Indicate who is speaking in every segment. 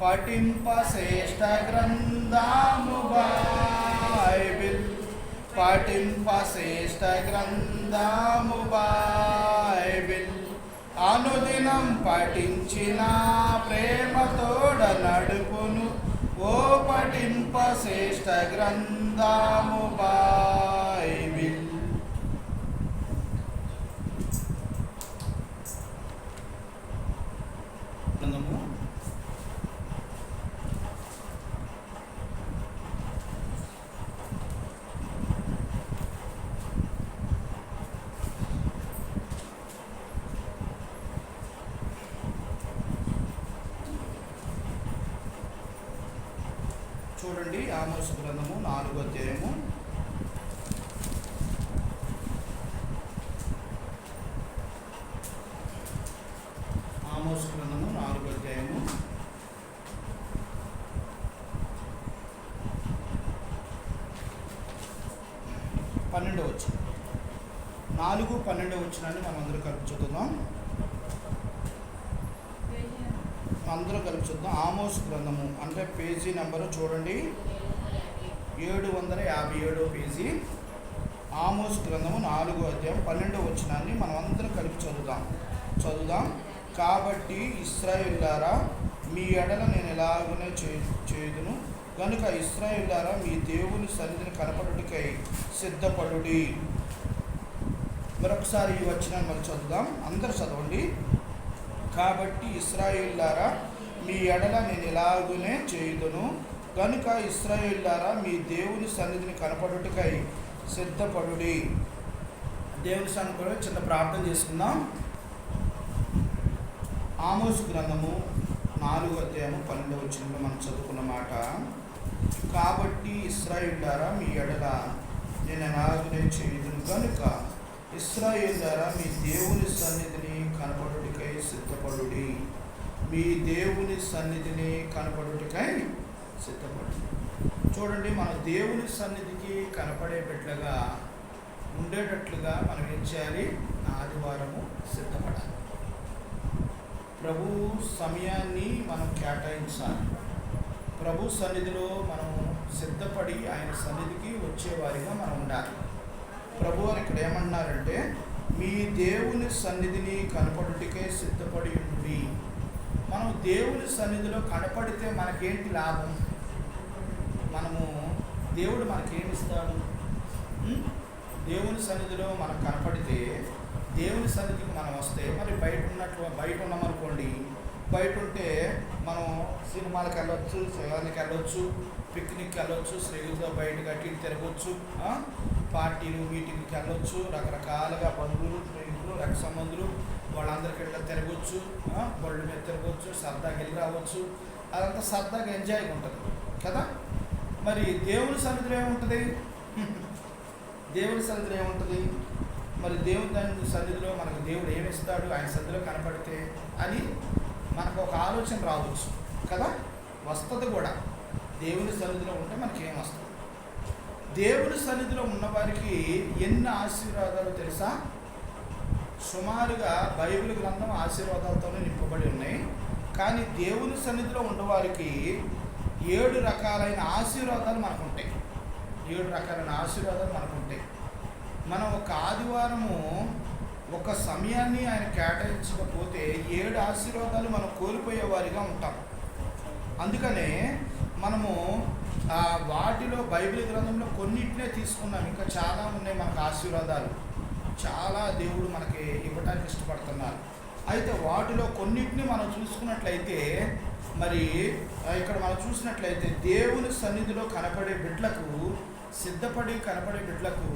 Speaker 1: పఠింప శ్రేష్ఠ గ్రంథము బైబిల్, పఠింప శ్రేష్ఠ గ్రంథము బైబిల్. అనుదినం పఠించిన ప్రేమతోడ నడుపును, ఓ పఠింప శ్రేష్ఠ గ్రంథము బైబిల్. గ్రంథము చూడండి, ఆమోసు గ్రంథము 4వ అధ్యాయము. ఆమోసు గ్రంథము 4వ అధ్యాయము 12వ వచనం. 4:12 వచనాన్ని మనం అందరూ కలిపి చదువుదాం. అందరూ కలిపి చూద్దాం. ఆమోసు గ్రంథము అంటే పేజీ నెంబరు చూడండి, 757 పేజీ. ఆమోసు గ్రంథము 4వ అధ్యాయం 12వ వచనాన్ని మనం అందరం కలిపి చదువుదాం. కాబట్టి ఇశ్రాయేలులారా, మీ ఎడల నేను ఎలాగనే చేయుదును కనుక ఇశ్రాయేలులారా, మీ దేవుని సన్నిధిని కనపడుటకై సిద్ధపడుడి. మరొకసారి ఈ వచనాన్ని మనం చదువుదాం, అందరూ చదవండి. కాబట్టి ఇశ్రాయేలులారా, మీ ఎడల నేను ఎలాగునే చేయుదును కనుక ఇశ్రాయేలులారా, మీ దేవుని సన్నిధిని కనపడుటకై సిద్ధపడుడి. దేవుని సన్నిధిలో చిన్న ప్రార్థన చేసుకుందాం. ఆమోసు గ్రంథము 4వ అధ్యాయము 12వ వచనంలో మనం చదువుకున్న మాట, కాబట్టి ఇశ్రాయేలులారా, మీ ఎడల నేను ఎలాగునే చేయుదును కనుక ఇశ్రాయేలులారా, మీ దేవుని సన్నిధిని కనపడుటకై సిద్ధపడుడి. మీ దేవుని సన్నిధిని కనపడుటకై సిద్ధపడుడి. చూడండి, మన దేవుని సన్నిధికి కనపడే బిడ్డలుగా ఉండేటట్లుగా మనం ఏం చేయాలి? ఆదివారము సిద్ధపడాలి. ప్రభు సమయాన్ని మనం కేటాయించాలి. ప్రభు సన్నిధిలో మనం సిద్ధపడి ఆయన సన్నిధికి వచ్చేవారిగా మనం ఉండాలి. ప్రభు వారు ఇక్కడ ఏమన్నారంటే, మీ దేవుని సన్నిధిని కనపడుటకే సిద్ధపడి ఉండి. మనం దేవుని సన్నిధిలో కనపడితే మనకేంటి లాభం? దేవుడు మనకేమిస్తాడు? దేవుని సన్నిధిలో మనం కనపడితే, దేవుని సన్నిధికి మనం వస్తే, మరి బయట ఉన్నామనుకోండి, బయట ఉంటే మనం సినిమాలకు వెళ్ళొచ్చు, శివానికి వెళ్ళొచ్చు, పిక్నిక్కి వెళ్ళొచ్చు, స్నేహితులతో బయటకు అటు తిరగచ్చు, పార్టీలు మీటింగ్కి వెళ్ళొచ్చు, రకరకాలుగా బంధువులు, స్నేహితులు, రక్త సంబంధులు వాళ్ళందరికీ వెళ్ళి తిరగచ్చు, బళ్ళు మీద తిరగచ్చు, సరదాగా వెళ్ళి రావచ్చు. అదంతా సరదాగా ఎంజాయ్గా ఉంటుంది కదా. మరి దేవుని సన్నిధిలో ఏముంటుంది? దేవుని సన్నిధిలో ఏముంటుంది? మరి దేవుని సన్నిధిలో మనకు దేవుడు ఏమిస్తాడు? ఆయన సన్నిధిలో కనపడితే అని మనకు ఒక ఆలోచన రావచ్చు కదా. వస్తుంది కూడా. దేవుని సన్నిధిలో ఉంటే మనకి ఏమొస్తుంది? దేవుని సన్నిధిలో ఉన్నవారికి ఎన్ని ఆశీర్వాదాలు తెలుసా? సుమారుగా బైబిల్ గ్రంథం ఆశీర్వాదాలతోనే నింపబడి ఉన్నాయి. కానీ దేవుని సన్నిధిలో ఉన్నవారికి 7 రకాలైన ఆశీర్వాదాలు మనకు ఉంటాయి. 7 రకాలైన ఆశీర్వాదాలు మనకు ఉంటాయి. మనం ఒక ఆదివారము ఒక సమయాన్ని ఆయన కేటాయించకపోతే 7 ఆశీర్వాదాలు మనం కోల్పోయేవారిగా ఉంటాం. అందుకనే మనము వాటిలో బైబిల్ గ్రంథంలో కొన్నిటినే తీసుకున్నాం. ఇంకా చాలా ఉన్నాయి మనకు ఆశీర్వాదాలు, చాలా దేవుడు మనకి ఇవ్వడానికి ఇష్టపడుతున్నారు. అయితే వాటిలో కొన్నిటిని మనం చూసుకున్నట్లయితే, మరి ఇక్కడ మనం చూసినట్లయితే దేవుని సన్నిధిలో కనపడే బిడ్డలకు, సిద్ధపడి కనపడే బిడ్డలకు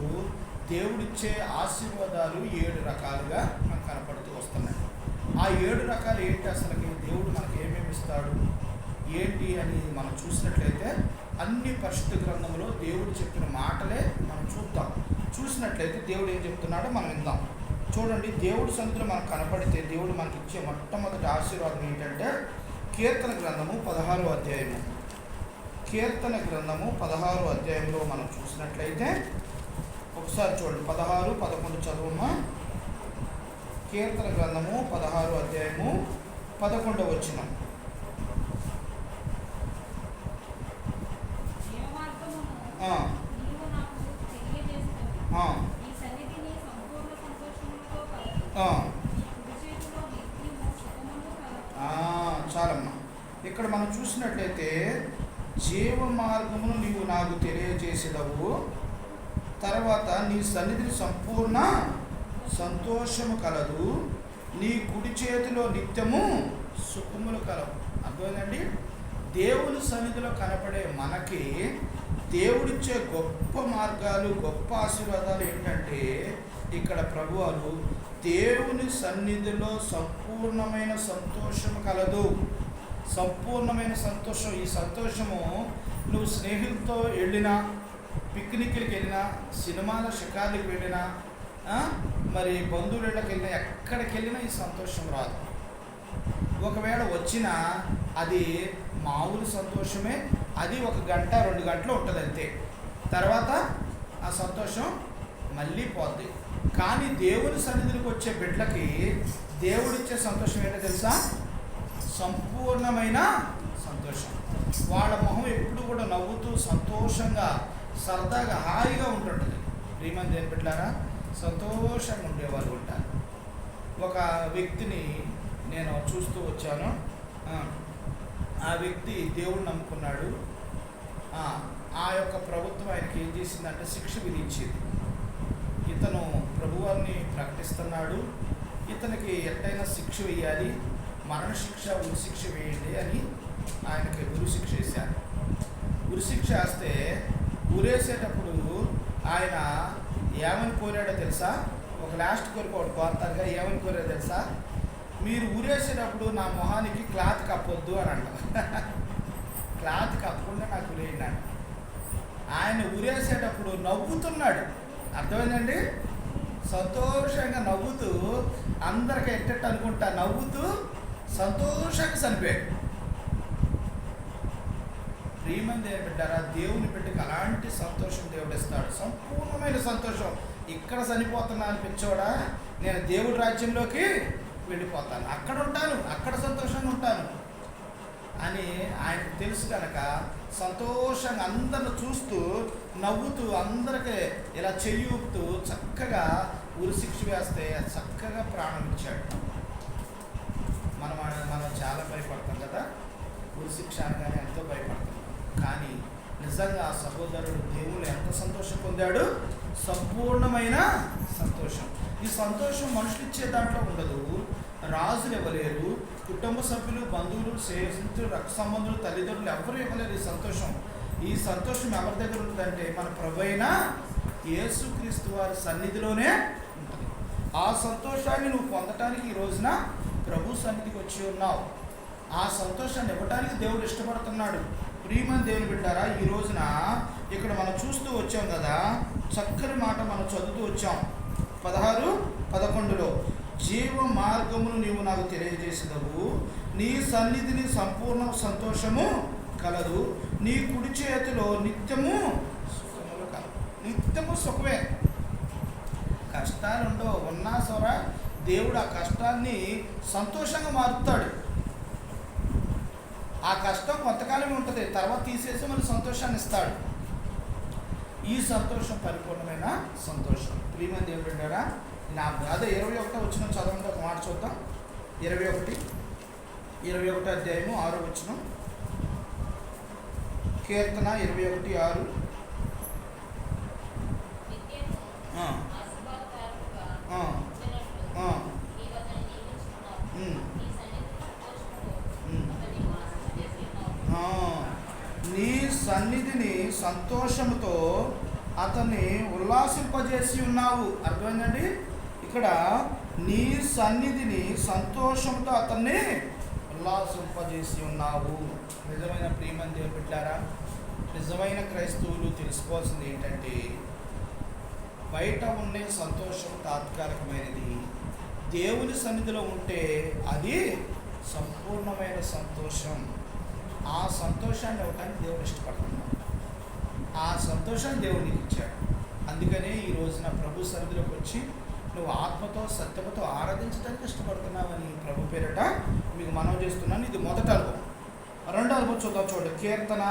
Speaker 1: దేవుడిచ్చే ఆశీర్వాదాలు 7 రకాలుగా మనకు కనపడుతూ వస్తున్నాయి. ఆ 7 రకాలు ఏంటి? అసలుకి దేవుడు మనకి ఏమేమి ఇస్తాడు ఏంటి అని మనం చూసినట్లయితే, అన్ని పరిశుద్ధ గ్రంథంలో దేవుడు చెప్పిన మాటలే మనం చూసినట్లయితే దేవుడు ఏం చెప్తున్నాడో మనం విందాం. చూడండి, దేవుడి సన్నిధిలో మనకు కనపడితే దేవుడు మనకి ఇచ్చే మొట్టమొదటి ఆశీర్వాదం ఏంటంటే, కీర్తన గ్రంథము 16వ అధ్యాయము. కీర్తన గ్రంథము 16వ అధ్యాయంలో మనం చూసినట్లయితే, ఒకసారి చూడండి, 16, 11 చదువుమా. కీర్తన గ్రంథము 16వ అధ్యాయము 11వ వచనం. ఆ, ఆ, ఆ. చాలమ్మా. ఇక్కడ మనం చూసినట్లయితే జీవ మార్గమును నీవు నాకు తెలియజేసేదవు, తర్వాత నీ సన్నిధిని సంపూర్ణ సంతోషము కలదు, నీ కుడి చేతిలో నిత్యము సుఖములు కలవు. అర్థమైందండి? దేవుని సన్నిధిలో కనపడే మనకి దేవుడిచ్చే గొప్ప మార్గాలు, గొప్ప ఆశీర్వాదాలు ఏంటంటే, ఇక్కడ ప్రభువారు దేవుని సన్నిధిలో సంపూర్ణమైన సంతోషము కలదు. సంపూర్ణమైన సంతోషం. ఈ సంతోషము నువ్వు స్నేహితులతో వెళ్ళినా, పిక్నిక్కి వెళ్ళినా, సినిమాల షికార్లకు వెళ్ళినా, మరి బంధువులకి వెళ్ళినా, ఎక్కడికి వెళ్ళినా ఈ సంతోషం రాదు. ఒకవేళ వచ్చినా అది మామూలు సంతోషమే. అది 1 గంట 2 గంటలు ఉంటుంది అంతే. తర్వాత ఆ సంతోషం మళ్ళీ పోద్ది. కానీ దేవుని సన్నిధికి వచ్చే బిడ్డలకి దేవుడిచ్చే సంతోషం ఏంటో తెలుసా? సంపూర్ణమైన సంతోషం. వాళ్ళ మొహం ఎప్పుడు కూడా నవ్వుతూ సంతోషంగా సరదాగా హాయిగా ఉంటుంటుంది. ప్రియమైన దేవుని బిడ్డలారా, సంతోషంగా ఉండేవాళ్ళు ఉంటారు. ఒక వ్యక్తిని నేను చూస్తూ వచ్చాను. ఆ వ్యక్తి దేవుడిని నమ్ముకున్నాడు. ఆ యొక్క ప్రభుత్వం ఆయనకి ఏం చేసిందంటే శిక్ష విధించింది. ఇతను ప్రభువాన్ని ప్రకటిస్తున్నాడు, ఇతనికి ఎట్టయినా శిక్ష వేయాలి, మరణశిక్ష, ఉరిశిక్ష వేయండి అని ఆయనకి ఉరిశిక్ష వేశారు. ఉరిశిక్ష వేస్తే ఉరేసేటప్పుడు ఆయన ఏమని కోరాడో తెలుసా? ఒక లాస్ట్ కోరిక ఒకటి కోరుతారుగా, ఏమని కోరాడో తెలుసా? మీరు ఉరేసేటప్పుడు నా మొహానికి క్లాత్ కప్పొద్దు అని అంట. క్లాత్ కప్పకుండా నాకు ఉరేయండి. ఆయన ఉరేసేటప్పుడు నవ్వుతున్నాడు. అర్థమైందండి? సంతోషంగా నవ్వుతూ, అందరికి ఎట్టట్టు అనుకుంటా నవ్వుతూ సంతోషంగా చనిపోయాడు. ప్రియమైన దేవుని బిడ్డారా, దేవుని బిడ్డకి అలాంటి సంతోషం దేవుడు ఇస్తాడు. సంపూర్ణమైన సంతోషం. ఇక్కడ చనిపోతున్నా అనిపించోడా, నేను దేవుడి రాజ్యంలోకి వెళ్ళిపోతాను, అక్కడ ఉంటాను, అక్కడ సంతోషంగా ఉంటాను అని ఆయనకు తెలుసు కనుక సంతోషంగా అందరిని చూస్తూ నవ్వుతూ అందరికీ ఇలా చెయ్యి ఊపుతూ చక్కగా ఉరిశిక్ష వేస్తే చక్కగా ప్రాణం ఇచ్చాడు. మనం చాలా భయపడతాం కదా, ఉరిశిక్ష అనగానే ఎంతో భయపడతాం. కానీ నిజంగా ఆ సహోదరుడు దేవుడు ఎంత సంతోషం పొందాడు? సంపూర్ణమైన సంతోషం. ఈ సంతోషం మనుషులు ఇచ్చే దాంట్లో ఉండదు. రాజులు ఇవ్వలేరు, కుటుంబ సభ్యులు, బంధువులు, స్నేహితులు, రక్త సంబంధులు, తల్లిదండ్రులు ఎవరు ఇవ్వలేరు ఈ సంతోషం. ఈ సంతోషం ఎవరి దగ్గర ఉంటుందంటే మన ప్రభువైన యేసుక్రీస్తు వారి సన్నిధిలోనే ఉంటుంది. ఆ సంతోషాన్ని నువ్వు పొందటానికి ఈ రోజున ప్రభు సన్నిధికి వచ్చి ఉన్నావు. ఆ సంతోషాన్ని ఇవ్వడానికి దేవుడు ఇష్టపడుతున్నాడు. ప్రియమైన దేవుని బిడ్డారా, ఈ రోజున ఇక్కడ మనం చూస్తూ వచ్చాం కదా, చక్కని మాట మనం చదువుతూ వచ్చాం. 16-11లో జీవ మార్గమును నీవు నాకు తెలియజేసేదవు, నీ సన్నిధిని సంపూర్ణ సంతోషము కలదు, నీ కుడి చేతిలో నిత్యము సుఖములు కలదు. నిత్యము సుఖమే. కష్టాలు ఉండవు, ఉన్నా సొర దేవుడు ఆ కష్టాన్ని సంతోషంగా మారుతాడు. ఆ కష్టం కొంతకాలమే ఉంటుంది, తర్వాత తీసేసి మళ్ళీ సంతోషాన్ని ఇస్తాడు. ఈ సంతోషం పరిపూర్ణమైన సంతోషం. ప్రియమైన దేవుడు బిడ్డారా, అదే 21 వచనం చదవండి, ఒక మాట చూద్దాం. 21 అధ్యాయము 6వ వచనం. కీర్తన 21:6. నీ సన్నిధిని సంతోషముతో అతన్ని ఉల్లాసింపజేసి ఉన్నావు. అర్థమైందండి? ఇక్కడ నీ సన్నిధిని సంతోషంతో అతన్ని ఉల్లాసింపజేసి ఉన్నావు. నిజమైన ప్రియమైన దేవుని బిడ్డారా, నిజమైన క్రైస్తవులు తెలుసుకోవాల్సింది ఏంటంటే, బయట ఉండే సంతోషం తాత్కాలికమైనది, దేవుని సన్నిధిలో ఉంటే అది సంపూర్ణమైన సంతోషం. ఆ సంతోషాన్ని ఇవ్వడానికి దేవుడు ఇష్టపడుతున్నాడు. ఆ సంతోషాన్ని దేవుడికి ఇచ్చాడు. అందుకనే ఈ రోజున ప్రభు సన్నిధిలోకి వచ్చి నువ్వు ఆత్మతో సత్యముతో ఆరాధించడానికి ఇష్టపడుతున్నావని ప్రభు పేరట మీకు మనవి చేస్తున్నాను. ఇది మొదటి అనుభవం. రెండో అనుభవం చూద్దాం. చూడండి, కీర్తన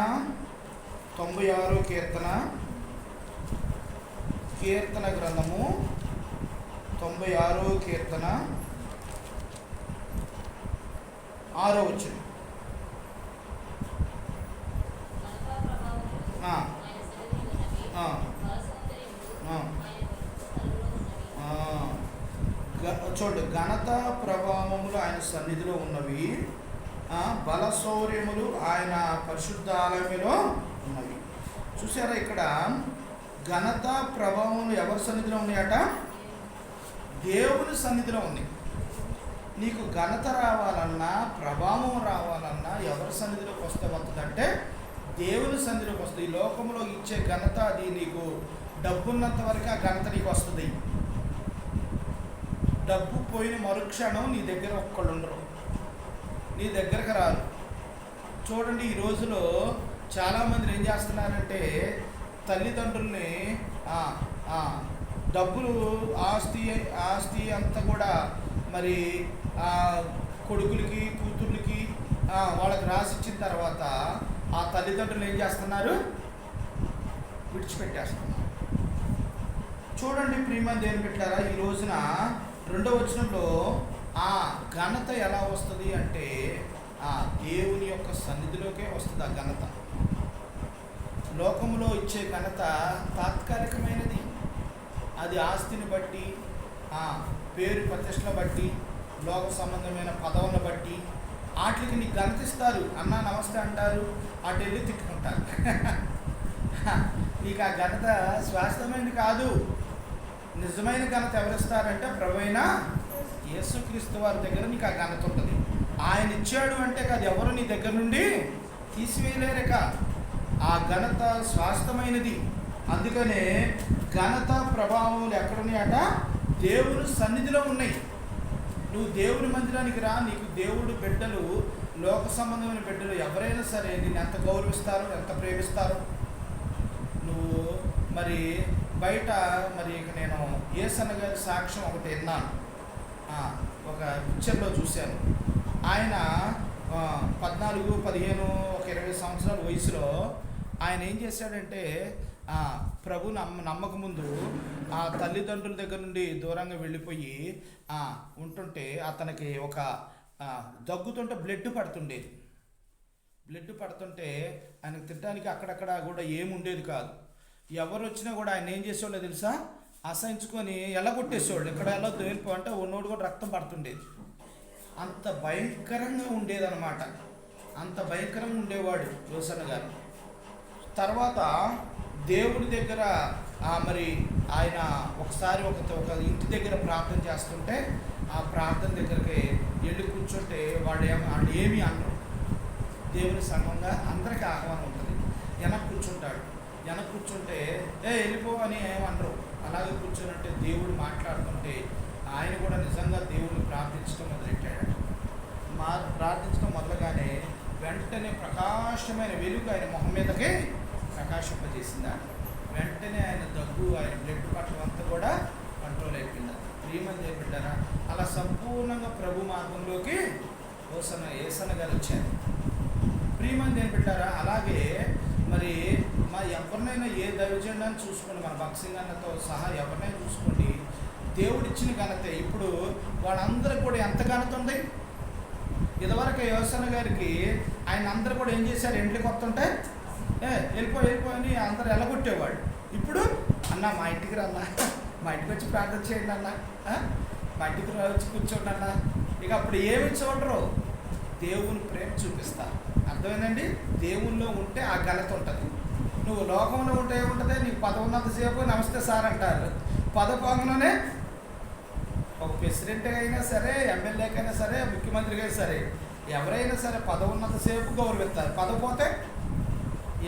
Speaker 1: 96 కీర్తన గ్రంథము 96 కీర్తన 6వ వచనం. చూడు, ఘనత ప్రభావములు ఆయన సన్నిధిలో ఉన్నవి, బలశౌర్యములు ఆయన పరిశుద్ధాలయంలో ఉన్నవి. చూసారా, ఇక్కడ ఘనత ప్రభావములు ఎవరి సన్నిధిలో ఉన్నాయట? దేవుని సన్నిధిలో ఉంది. నీకు ఘనత రావాలన్నా, ప్రభావం రావాలన్నా ఎవరి సన్నిధిలోకి వస్తే వస్తుందంటే దేవుని సన్నిధిలోకి వస్తుంది. ఈ లోకంలో ఇచ్చే ఘనత అది నీకు డబ్బున్నంత వరకు ఆ ఘనత నీకు వస్తుంది. డబ్బు పోయిన మరుక్షణం నీ దగ్గర ఒక్కళ్ళు ఉండరు, నీ దగ్గరకు రారు. చూడండి, ఈ రోజులో చాలామంది ఏం చేస్తున్నారంటే తల్లిదండ్రుల్ని డబ్బులు ఆస్తి అంతా కూడా మరి కొడుకులకి కూతుర్లకి వాళ్ళకి రాసిచ్చిన తర్వాత ఆ తల్లిదండ్రులు ఏం చేస్తున్నారు? విడిచిపెట్టేస్తున్నారు. చూడండి ప్రియమైన దేవుని బిడ్డలారా, ఈ రోజున 2వ వచనంలో ఆ ఘనత ఎలా వస్తుంది అంటే ఆ దేవుని యొక్క సన్నిధిలోకే వస్తుంది. ఆ ఘనత లోకంలో ఇచ్చే ఘనత తాత్కాలికమైనది. అది ఆస్తిని బట్టి, పేరు ప్రతిష్టలు బట్టి, లోక సంబంధమైన పదవులను బట్టి వాటికి నీకు ఘనత ఇస్తారు. అన్నా నమస్తే అంటారు, అటు వెళ్ళి తిట్టుకుంటారు. నీకు ఆ ఘనత శాశ్వతమైనది కాదు. నిజమైన ఘనత ఎవరిస్తారంటే ప్రభువైన యేసుక్రీస్తు వారి దగ్గర నీకు ఆ ఘనత ఉంటుంది. ఆయన ఇచ్చాడు అంటే అది ఎవరు నీ దగ్గర నుండి తీసివేయలేరక. ఆ ఘనత శాశ్వతమైనది. అందుకనే ఘనత ప్రభావములు ఎక్కడున్నాయట? దేవుని సన్నిధిలో ఉన్నాయి. నువ్వు దేవుని మందిరానికి రా, నీకు దేవుడు బిడ్డలు, లోక సంబంధమైన బిడ్డలు ఎవరైనా సరే నిన్ను ఎంత గౌరవిస్తారో, ఎంత ప్రేమిస్తారో. నువ్వు మరి బయట మరి నేను యేసన్న గారి సాక్ష్యం ఒకటి విన్నాను, ఒక పిక్చర్లో చూశాను. ఆయన 14, 15, 20 సంవత్సరాల వయసులో ఆయన ఏం చేశాడంటే ప్రభు నమ్మక ముందు ఆ తల్లిదండ్రుల దగ్గర నుండి దూరంగా వెళ్ళిపోయి ఉంటుంటే అతనికి ఒక దగ్గుతుంటే బ్లడ్ పడుతుండేది. బ్లడ్ పడుతుంటే ఆయనకు తినడానికి అక్కడక్కడ కూడా ఏముండేది కాదు. ఎవరు వచ్చినా కూడా ఆయన ఏం చేసేవాళ్ళో తెలుసా? అసహించుకొని ఎల్లగొట్టేసేవాళ్ళు. ఇక్కడ వెళ్ళొద్దు వెళ్ళిపో అంటే ఉన్నోడు కూడా రక్తం పడుతుండేది. అంత భయంకరంగా ఉండేదన్నమాట. అంత భయంకరంగా ఉండేవాడు యోసన్న గారు. తర్వాత దేవుడి దగ్గర మరి ఆయన ఒకసారి ఒక ఇంటి దగ్గర ప్రార్థన చేస్తుంటే ఆ ప్రార్థన దగ్గరికి వెళ్ళి కూర్చుంటే వాళ్ళు ఏమీ అనరు. దేవుని సంఘంగా అందరికీ ఆహ్వానం ఉంటుంది. వెనక్కి కూర్చుంటాడు. వెనక్కి కూర్చుంటే వెళ్ళిపో అని ఏమనరు. అలాగే కూర్చొనంటే దేవుడు మాట్లాడుతుంటే ఆయన కూడా నిజంగా దేవుడిని ప్రార్థించడం మొదలెట్టాడు. ప్రార్థించడం మొదలుగానే వెంటనే ప్రకాశమైన వెలుగు ఆయన మొహం మీదకి ప్రకాశింపజేసిందా. వెంటనే ఆయన దగ్గు, ఆయన బ్లడ్ పట్టడం అంతా కూడా కంట్రోల్ అయిపోయింది. ప్రియమని చేపట్టారా? అలా సంపూర్ణంగా ప్రభు మార్గంలోకి యేసన్న గారు వచ్చారు. ప్రియమని చేపట్టారా? అలాగే మరి ఎవరినైనా ఏ దైవజెండాన్ని చూసుకోండి, మన భక్సింగ్ అన్నతో సహా ఎవరినైనా చూసుకోండి, దేవుడిచ్చిన ఘనత. ఇప్పుడు వాళ్ళందరికీ కూడా ఎంత ఘనత ఉంది? ఇదివరకు యేసన్న గారికి ఆయన అందరూ కూడా ఏం చేశారు? ఇంటికి వస్తుంటే వెళ్ళిపో అని అందరు ఎల్లగొట్టేవాడు. ఇప్పుడు అన్న మా ఇంటికి రన్నా, మా ఇంటికి వచ్చి ప్రార్థన చేయండి అన్న, మా ఇంటికి వచ్చి కూర్చోండి అన్న. ఇక అప్పుడు ఏమి చూడరు, దేవుని ప్రేమ చూపిస్తారు. అర్థమైందండి? దేవుల్లో ఉంటే ఆ ఘనత ఉంటుంది. నువ్వు లోకంలో ఉంటే ఏముంటుంది? నీకు పదవి ఉన్నంతసేపు నమస్తే సార్ అంటారు. పదపోగానే ఒక ప్రెసిడెంట్ అయినా సరే, ఎమ్మెల్యేకైనా సరే, ముఖ్యమంత్రిగా సరే, ఎవరైనా సరే పదవి ఉన్నంతసేపు గౌరవిస్తారు. పదవి పోతే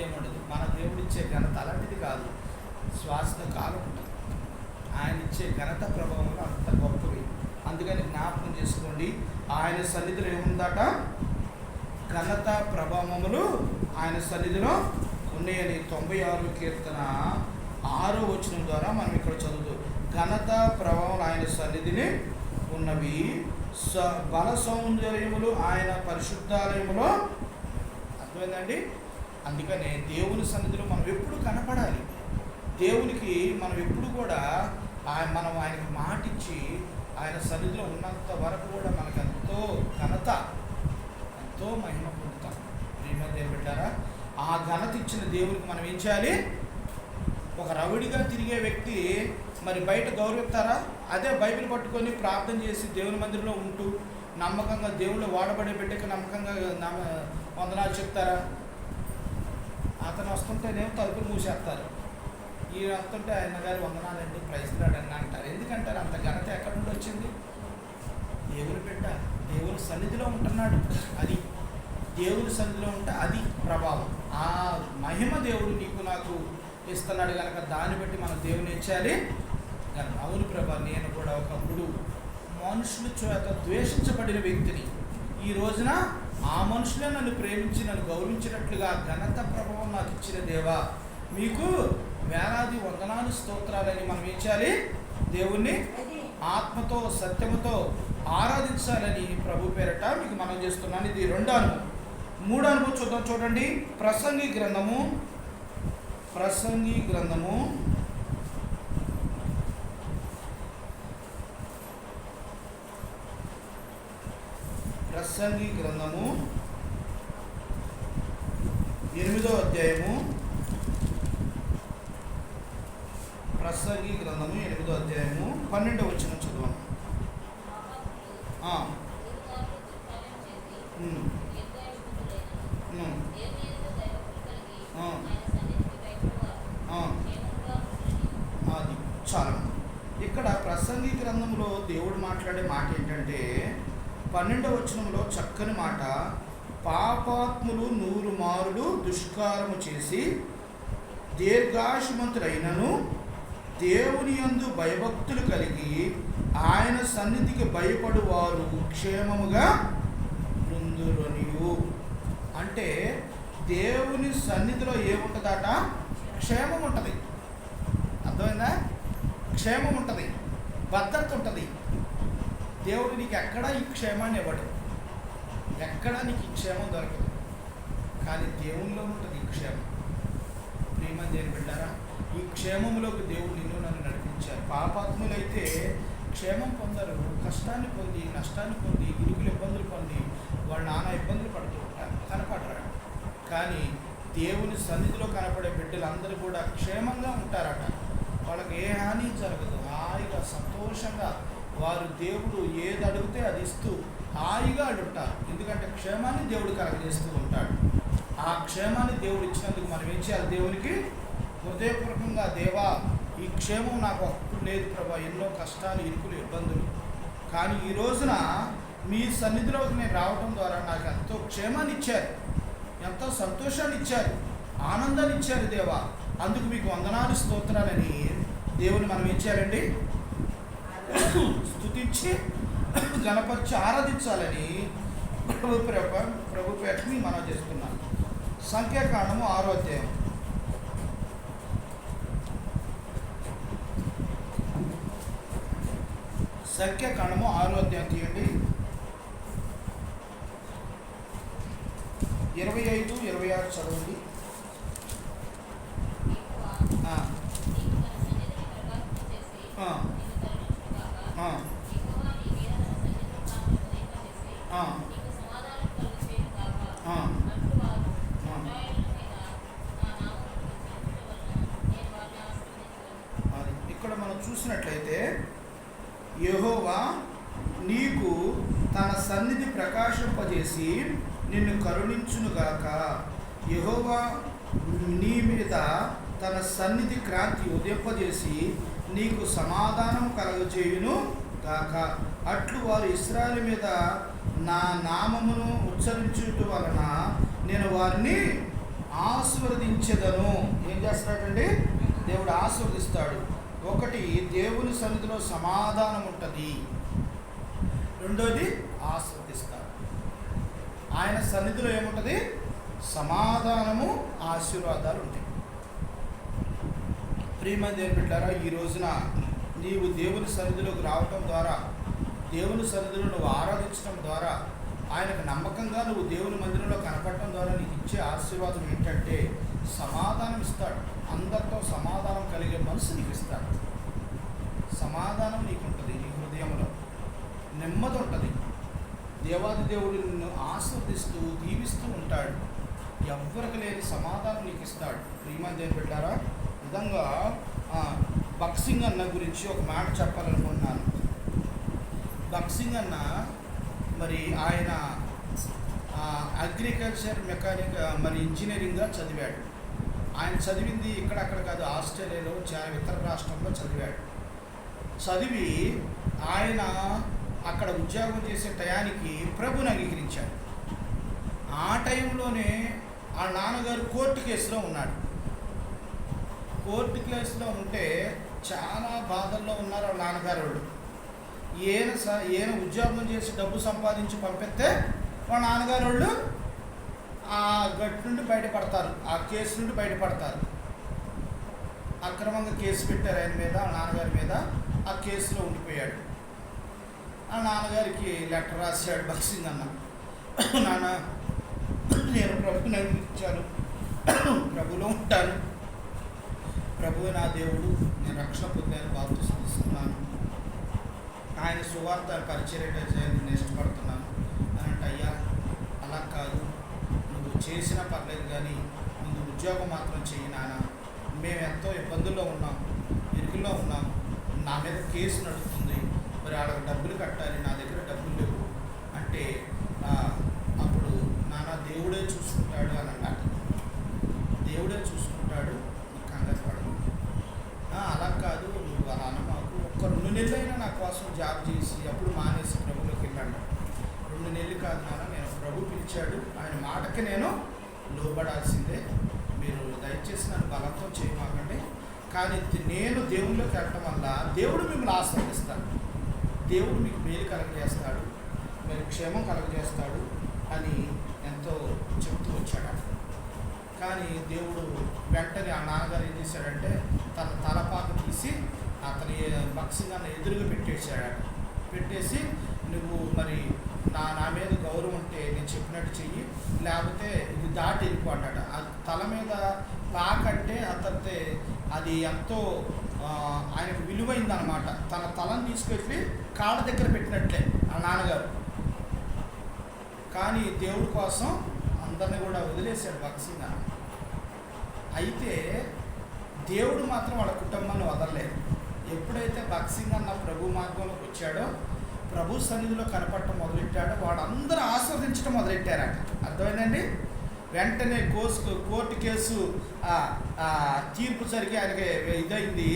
Speaker 1: ఏముండదు. మన దేవుడిచ్చే ఘనత అలాంటిది కాదు, శాశ్వత కాలం ఉంటుంది. ఆయన ఇచ్చే ఘనత ప్రభావం అంత గొప్పవి. అందుకని జ్ఞాపకం చేసుకోండి, ఆయన సన్నిధిలో ఏముందట? ఘనత ప్రభావములు ఆయన సన్నిధిలో ఉన్నాయని 96 కీర్తన 6వ వచనం ద్వారా మనం ఇక్కడ చదువుతాం. ఘనత ప్రభావం ఆయన సన్నిధిని ఉన్నవి, బల సౌందర్యములు ఆయన పరిశుద్ధాలయములో. అర్థమైందండి? అందుకనే దేవుని సన్నిధిలో మనం ఎప్పుడు కనపడాలి. దేవునికి మనం ఎప్పుడు కూడా మనం ఆయనకు మాటిచ్చి ఆయన సన్నిధిలో ఉన్నంత వరకు కూడా మనకు ఎంతో ఘనత, ఎంతో మహిమ పొందుతాం. ప్రియమైన దేవుని బిడ్డారా, ఆ ఘనత ఇచ్చిన దేవునికి మనం ఏం చేయాలి? ఒక రౌడిగా తిరిగే వ్యక్తి మరి బయట గౌరవిస్తారా? అదే బైబిల్ పట్టుకొని ప్రార్థన చేసి దేవుని మందిరంలో ఉంటూ నమ్మకంగా దేవుళ్ళు వాడబడే బిడ్డకి నమ్మకంగా వందనాలు చెప్తారా? అతను వస్తుంటేనేమో తలుపులు మూసేస్తారు. ఈ వస్తుంటే ఆయన గారు వందనాలండి, ప్రైజ్ లార్డ్ అని అంటారు. ఎందుకంటారు? అంత ఘనత ఎక్కడి నుండి వచ్చింది? దేవుని బిడ్డ దేవుని సన్నిధిలో ఉంటున్నాడు. అది దేవుని సన్నిధిలో ఉంటే అది ప్రభావం. ఆ మహిమ దేవుడు నీకు నాకు ఇస్తున్నాడు కనుక దాన్ని బట్టి మనం దేవుని ఇచ్చాలి. అవును ప్రభా, నేను కూడా ఒకప్పుడు మనుషుల చేత ద్వేషించబడిన వ్యక్తిని, ఈ రోజున ఆ మనుషులే నన్ను ప్రేమించి నన్ను గౌరవించినట్లుగా ఘనత ప్రభావం నాకు ఇచ్చిన దేవా, మీకు వేలాది వందనాలు స్తోత్రాలని మనం ఏం చేయాలి? దేవుణ్ణి ఆత్మతో సత్యముతో ఆరాధించాలని ప్రభు పేరట మీకు మనం చేస్తున్నాను. ఇది రెండో అనుభవం. మూడో అనుభవం చూద్దాం. చూడండి, ప్రసంగి గ్రంథము 8వ అధ్యాయము. ప్రసంగి గ్రంథము 8వ అధ్యాయము 12వ వచనం చదువు. అది చాలా. ఇక్కడ ప్రసంగి గ్రంథంలో దేవుడు మాట్లాడే మాట ఏంటంటే 12వ వచనంలో చక్కని మాట, పాపాత్ములు 100 మారులు దుష్కారము చేసి దీర్ఘాయుష్మంతులైనను దేవుని యందు భయభక్తులు కలిగి ఆయన సన్నిధికి భయపడు వారు క్షేమముగా ఉందురనియు. అంటే దేవుని సన్నిధిలో ఏముంటుందట? క్షేమం ఉంటుంది. అర్థమైందా? క్షేమం ఉంటుంది, భద్రత ఉంటుంది. దేవుడు నీకు ఎక్కడా ఈ క్షేమాన్ని ఇవ్వడు, ఎక్కడా నీకు ఈ క్షేమం దొరకదు. కానీ దేవునిలో ఉంటుంది ఈ క్షేమం. ప్రియమైన దేవుని బిడ్డారా, ఈ క్షేమంలోకి దేవుడు నిన్ను నన్ను నడిపించారు. పాపాత్ములైతే క్షేమం పొందరు, కష్టాన్ని పొంది, నష్టాన్ని పొంది, ఇరుకులు ఇబ్బందులు పొంది వాళ్ళ నానా ఇబ్బందులు పడుతూ ఉంటారు, కనపడరు. కానీ దేవుని సన్నిధిలో కనపడే బిడ్డలందరూ కూడా క్షేమంగా ఉంటారట. వాళ్ళకి ఏ హాని జరగదు. హాయిగా సంతోషంగా వారు దేవుడు ఏది అడిగితే అది ఇస్తూ హాయిగా అడుగుతారు. ఎందుకంటే క్షేమాన్ని దేవుడు కలగజేస్తూ ఉంటాడు. ఆ క్షేమాన్ని దేవుడు ఇచ్చినందుకు మనం ఏం చేయాలి? దేవునికి హృదయపూర్వకంగా, దేవా ఈ క్షేమం నాకు అప్పుడు లేదు ప్రభా, ఎన్నో కష్టాలు, ఇరుకులు, ఇబ్బందులు, కానీ ఈ రోజున మీ సన్నిధిలోకి నేను రావడం ద్వారా నాకు ఎంతో క్షేమాన్ని ఇచ్చారు, ఎంతో సంతోషాన్ని ఇచ్చారు, ఆనందాన్ని ఇచ్చారు దేవా, అందుకు మీకు వందనాలు స్తోత్రాలని దేవుని మనం ఏం చేయాలండి? స్తుతించి గణపరిచి ఆరాధించాలని ప్రభు పేటని మనం చేస్తున్నాం. సంఖ్యాకాండము 6వ అధ్యాయం. సంఖ్యాకాండము 6వ అధ్యాయం తీయండి. 25, 26 చదవండి. ఇక్కడ మనం చూసినట్లయితే యెహోవా నీకు తన సన్నిధి ప్రకాశింపజేసి నిన్ను కరుణించునుగాక. యెహోవా నీ మీద తన సన్నిధి క్రాంతి ఉదయింపజేసి నీకు సమాధానం కలగజేయును గాక. అట్లు వారు ఇశ్రాయేలు మీద నా నామమును ఉచ్చరించుట వలన నేను వారిని ఆశీర్వదించెదను. ఏం చేస్తాడండి? దేవుడు ఆశీర్వదిస్తాడు. ఒకటి, దేవుని సన్నిధిలో సమాధానం ఉంటుంది. రెండోది, ఆశీర్వదిస్తాడు. ఆయన సన్నిధిలో ఏముంటుంది? సమాధానము, ఆశీర్వాదాలు ఉంటాయి. ప్రియమైన దేవుని బిడ్డలారా, ఈ రోజున నీవు దేవుని సన్నిధిలోకి రావటం ద్వారా, దేవుని సన్నిధిలో నువ్వు ఆరాధించడం ద్వారా ఆయనకు నమ్మకంగా నువ్వు దేవుని మందిరంలో కనపడటం ద్వారా నీకు ఇచ్చే ఆశీర్వాదం ఏంటంటే సమాధానం ఇస్తాడు. అందరితో సమాధానం కలిగే మనసు నీకు ఇస్తాడు. సమాధానం నీకు ఉంటుంది, నీ హృదయంలో నెమ్మది ఉంటుంది. దేవాది దేవుడు నిన్ను ఆశీర్వదిస్తూ దీవిస్తూ ఉంటాడు. ఎవ్వరికి లేని సమాధానం నీకు ఇస్తాడు. ప్రియమైన దేవుని బిడ్డలారా, విధంగా బక్సింగ్ అన్న గురించి ఒక మాట చెప్పాలనుకుంటున్నాను. బక్సింగ్ అన్న మరి ఆయన అగ్రికల్చర్ మెకానిక్ మరి ఇంజనీరింగ్గా చదివాడు. ఆయన చదివింది ఇక్కడక్కడ కాదు, ఆస్ట్రేలియాలో ఇతర రాష్ట్రంలో చదివాడు. చదివి ఆయన అక్కడ ఉద్యోగం చేసే టయానికి ప్రభుని అంగీకరించాడు. ఆ టైంలోనే ఆ నాన్నగారు కోర్టు కేసులో ఉన్నాడు. కోర్టు కేసులో ఉంటే చాలా బాధల్లో ఉన్నారు వాళ్ళ నాన్నగారు వాళ్ళు. ఈయన ఉద్యోగం చేసి డబ్బు సంపాదించి పంపిస్తే వాళ్ళ నాన్నగారు వాళ్ళు ఆ గట్టు నుండి బయటపడతారు, ఆ కేసు నుండి బయటపడతారు. అక్రమంగా కేసు పెట్టారు ఆయన మీద, ఆ నాన్నగారి మీద. ఆ కేసులో ఉండిపోయాడు. ఆ నాన్నగారికి లెటర్ రాశాడు బక్సింగ్ అన్న, నాన్న నేను ప్రభుని అంగీకరించాను, ప్రభులో ఉంటాను, ప్రభువు నా దేవుడు, నేను రక్షణ పొందాను, బాప్తిసం తీసుకున్నాను, ఆయన సువార్త పరిచర్య చేయాలని నేను ఇష్టపడుతున్నాను అని అంటే, అయ్యా అలా కాదు, నువ్వు చేసినా పర్లేదు కానీ నువ్వు ఉద్యోగం మాత్రం చెయ్యి నాన్న, మేము ఎంతో ఇబ్బందుల్లో ఉన్నాం, ఇరుకుల్లో ఉన్నాం, నా మీద కేసు నడుస్తుంది, మరి వాళ్ళకి డబ్బులు కట్టాలి, నా దగ్గర డబ్బులు లేవు అంటే అప్పుడు నాన్న దేవుడే చూసుకుంటాడు అని అన్నాడు. దేవుడే చూసుకుంటాడు, కంగారు పడదు. అలా కాదు, నువ్వు అలా మాకు ఒక్క 2 నెలలైనా నా కోసం జాబ్ చేసి అప్పుడు మానేసి ప్రభులోకి వెళ్ళాడు. 2 నెలలు కాదు నాన్న, నేను ప్రభు పిలిచాడు, ఆయన మాటకి నేను లోబడాల్సిందే, మీరు దయచేసి నన్ను బలంతో చేయమాకండి, కానీ నేను దేవుళ్ళలోకి వెళ్ళటం వల్ల దేవుడు మిమ్మల్ని ఆశీర్వదిస్తాడు, దేవుడు మీకు మేలు కలగజేస్తాడు, మీరు క్షేమం కలగజేస్తాడు అని ఎంతో చెప్తూ వచ్చాడు. కానీ దేవుడు వెంటనే ఆ నాన్నగారు ఏం చేశాడంటే తన తలపాకు తీసి అతని బక్సింగ్ అన్న ఎదురుగా పెట్టేసి నువ్వు మరి నా మీద గౌరవం ఉంటే నేను చెప్పినట్టు చెయ్యి, లేకపోతే ఇది దాటి వెళ్ళిపోతాడ. ఆ తల మీద పాకంటే అతనితే అది ఎంతో ఆయనకు విలువైందనమాట. తన తలను తీసుకెళ్ళి కాళ్ళ దగ్గర పెట్టినట్లే ఆ నాన్నగారు. కానీ దేవుడి కోసం అందరిని కూడా వదిలేశాడు బక్సింగ్ అన్న. అయితే దేవుడు మాత్రం వాళ్ళ కుటుంబాన్ని వదలలేదు. ఎప్పుడైతే బక్సింగ్ అన్న ప్రభు మార్గంలోకి వచ్చాడో, ప్రభు సన్నిధిలో కనపడటం మొదలెట్టాడో, వాళ్ళందరూ ఆస్వాదించడం మొదలెట్టారట. అర్థమైందండి? వెంటనే కోర్టు కేసు తీర్పు జరిగి ఆయనకి ఇదైంది.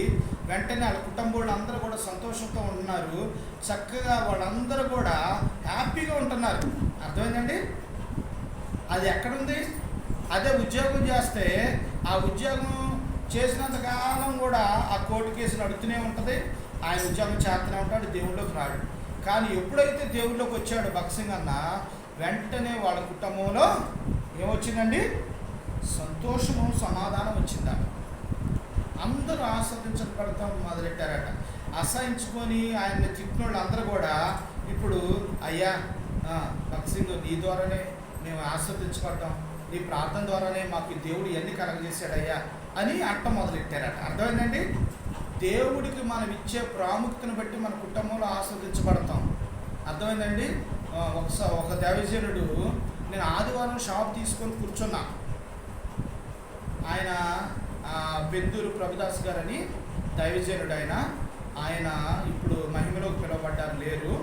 Speaker 1: వెంటనే వాళ్ళ కుటుంబం అందరూ కూడా సంతోషంతో ఉంటున్నారు, చక్కగా వాళ్ళందరూ కూడా హ్యాపీగా ఉంటున్నారు. అర్థమైందండి? అది ఎక్కడుంది? అదే ఉద్యోగం చేస్తే ఆ ఉద్యోగం చేసినంతకాలం కూడా ఆ కోర్టు కేసు నడుస్తూనే ఉంటుంది, ఆయన ఉద్యోగం చేస్తూనే ఉంటాడు, దేవుళ్ళలోకి రాడు. కానీ ఎప్పుడైతే దేవుళ్ళలోకి వచ్చాడో బక్సింగ్ అన్న, వెంటనే వాళ్ళ కుటుంబంలో ఏమొచ్చిందండి? సంతోషము, సమాధానం వచ్చిందా. అందరూ ఆస్వాదించబడతాం మొదలెట్టారట. అసహించుకొని ఆయన్ని తిట్టిన వాళ్ళు అందరూ కూడా ఇప్పుడు అయ్యా బక్సింగ్ నీ ద్వారానే మేము ఆస్వాదించబడ్డాం, నీ ప్రార్థన ద్వారానే మాకు దేవుడు ఇవన్నీ కలగజేశాడయ్యా అని అంట మొదలెట్టారట. అర్థమైందండి? దేవుడికి మనం ఇచ్చే ప్రాముఖ్యతను బట్టి మన కుటుంబంలో ఆస్వాదించబడతాం. అర్థమైందండి? ఒక దైవజనుడు, నేను ఆదివారం షాప్ తీసుకొని కూర్చున్నా. ఆయన బెందూరు ప్రభుదాస్ గారని దైవజనుడు, ఆయన ఇప్పుడు మహిమలోకి పిలువబడ్డారు, లేరు.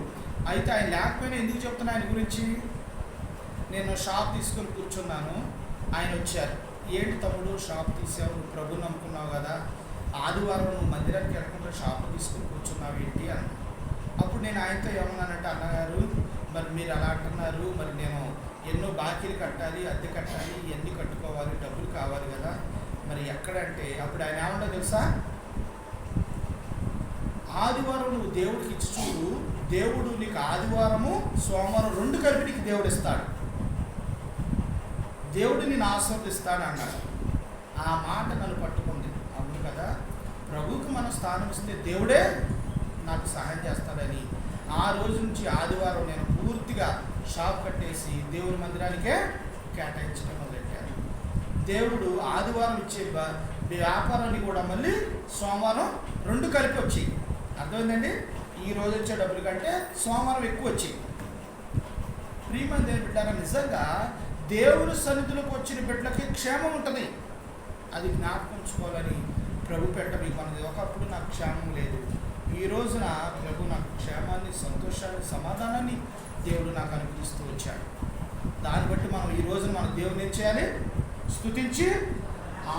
Speaker 1: అయితే ఆయన లేకపోయినా ఎందుకు చెప్తున్నా ఆయన గురించి? నేను షాప్ తీసుకొని కూర్చున్నాను, ఆయన వచ్చారు. ఏంటి తమ్ముడు షాప్ తీసావు, నువ్వు ప్రభుని నమ్ముకున్నావు కదా, ఆదివారం నువ్వు మందిరానికి వెళ్ళకుండా షాప్ తీసుకొని కూర్చున్నావు ఏంటి అని. అప్పుడు నేను ఆయనతో ఏమన్నానంటే, అన్నగారు మరి మీరు అలా అంటున్నారు, మరి నేను ఎన్నో బాకీలు కట్టాలి, అద్దె కట్టాలి, ఇవన్నీ కట్టుకోవాలి, డబ్బులు కావాలి కదా, మరి ఎక్కడంటే అప్పుడు ఆయన ఏమన్నా తెలుసా, ఆదివారం నువ్వు దేవుడికి ఇచ్చి చూడు, దేవుడు నీకు ఆదివారము సోమవారం 2 కలిపి నీకు దేవుడు ఇస్తాడు, దేవుడు నేను ఆస్వాదిస్తాడు అన్నాడు. ఆ మాట నన్ను పట్టుకుంది. అవును కదా, ప్రభువుకి మనం స్థానం ఇస్తే దేవుడే నాకు సహాయం చేస్తాడని ఆ రోజు నుంచి ఆదివారం నేను పూర్తిగా షాప్ కట్టేసి దేవుని మందిరానికే కేటాయించడం మొదలెట్టారు. దేవుడు ఆదివారం ఇచ్చే వ్యాపారాన్ని కూడా మళ్ళీ సోమవారం 2 కలిపి వచ్చాయి. అర్థమైందండి? ఈ రోజు వచ్చే డబ్బుల కంటే సోమవారం ఎక్కువ వచ్చాయి. ప్రియమైన దేవుని బిడ్డారా, నిజంగా దేవుని సన్నిధిలోకి వచ్చిన బిడ్డలకి క్షేమం ఉంటుంది. అది జ్ఞాపకం ఉంచుకోవాలని ప్రభు మీకు అన్నది. ఒకప్పుడు నాకు క్షేమం లేదు, ఈ రోజున ప్రభు నాకు క్షేమాన్ని, సంతోషాన్ని, సమాధానాన్ని దేవుడు నాకు అనుగ్రహిస్తూ వచ్చాడు. దాన్ని బట్టి మనం ఈ రోజున మన దేవుని ఏం చేయాలి? స్తుతించి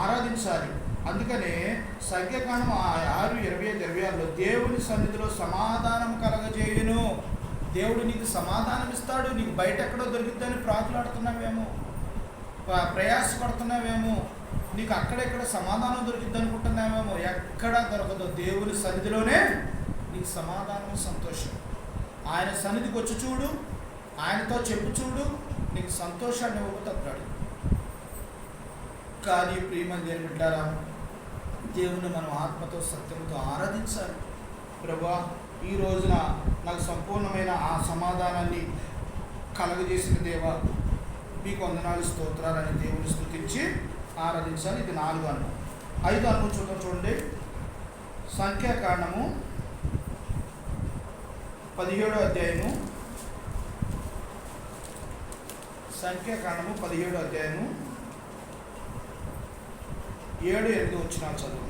Speaker 1: ఆరాధించాలి. అందుకనే సంఖ్యాకాండం 6:25-26లో దేవుని సన్నిధిలో సమాధానం కలగజేయును. దేవుడు నీకు సమాధానం ఇస్తాడు. నీకు బయట ఎక్కడో దొరికిద్దని ప్రాకులాడుతున్నావేమో, ప్రయాసపడుతున్నావేమో, నీకు అక్కడెక్కడ సమాధానం దొరికిద్ది అనుకుంటున్నావేమో. ఎక్కడా దొరకదు. దేవుని సన్నిధిలోనే నీకు సమాధానం, సంతోషం. ఆయన సన్నిధికి వచ్చి చూడు, ఆయనతో చెప్పు చూడు, నీకు సంతోషాన్ని ఇవ్వబోతున్నాడు. కానీ ప్రియమైన దేవుని బిడ్డారా, దేవుని మనం ఆత్మతో సత్యంతో ఆరాధించాలి. ప్రభువా, ఈ రోజున నాకు సంపూర్ణమైన ఆ సమాధానాన్ని కలగజేసిన దేవా, మీకు వందనాలు, స్తోత్రాలని దేవుని స్తుతించి ఆరాధించాలి. ఇది 4వ అనుభవం. 5వ అనుభవం చూడండి. సంఖ్యాకాండము 17వ అధ్యాయము. సంఖ్యాకాండము 17వ అధ్యాయము 7-8 వచనాలు చదువు.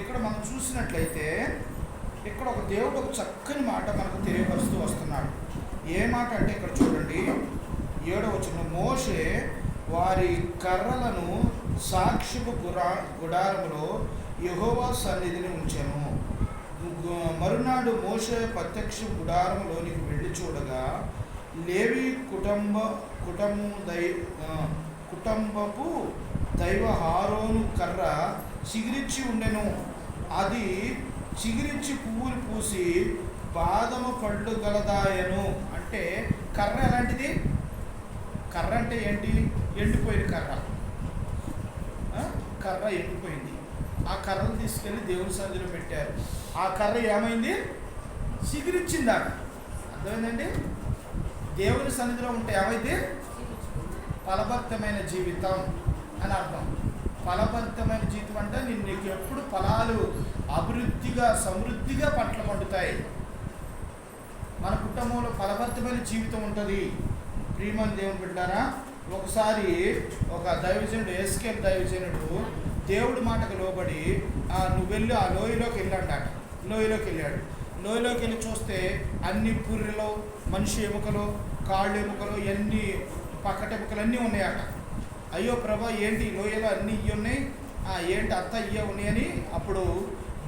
Speaker 1: ఇక్కడ మనం చూసినట్లయితే ఇక్కడ ఒక దేవుడు ఒక చక్కని మాట మనకు తెలియపరుస్తూ వస్తున్నాడు. ఏ మాట అంటే ఇక్కడ చూడండి, 7వ వచనం. మోషే వారి కర్రలను సాక్ష్యపు గుడారములో యెహోవా సన్నిధిని ఉంచెను. మరునాడు మోషే ప్రత్యక్ష గుడారములోనికి వెళ్ళి చూడగా లేవి కుటుంబపు దైవ హారోను కర్ర చిగిరించి ఉండెను. అది చిగిరించి పువ్వులు పూసి బాదము పళ్ళు గలదాయను. అంటే కర్ర ఎలాంటిది? కర్ర అంటే ఏంటి? ఎండిపోయిన కర్ర. కర్ర ఎండిపోయింది. ఆ కర్రను తీసుకెళ్ళి దేవుని సన్నిధిలో పెట్టారు. ఆ కర్ర ఏమైంది? చిగురించిందాక. అర్థమైందండి? దేవుని సన్నిధిలో ఉంటే ఏమైంది? ఫలభరితమైన జీవితం అని అర్థం. ఫలభరితమైన జీవితం అంటే నీకు ఎప్పుడు ఫలాలు అభివృద్ధిగా, సమృద్ధిగా పంటలు పండుతాయి. మన కుటుంబంలో ఫలభరితమైన జీవితం ఉంటుంది. ప్రియమైన దేవుని బిడ్డారా, ఒకసారి ఒక దైవజనుడు, ఎస్కేల్ దైవజనుడు దేవుడి మాటకు లోబడి నువ్వు వెళ్ళి ఆ లోయలోకి వెళ్ళాడట. లోయలోకి వెళ్ళి చూస్తే అన్ని పుర్రెలు, మనిషి ఎముకలు, కాళ్ళు ఎముకలు, ఇవన్నీ పక్కటెముకలు అన్నీ ఉన్నాయట. అయ్యో ప్రభా, ఏంటి లోయలో అన్నీ ఇవి ఉన్నాయి, ఏంటి అంతా ఇవే ఉన్నాయని అప్పుడు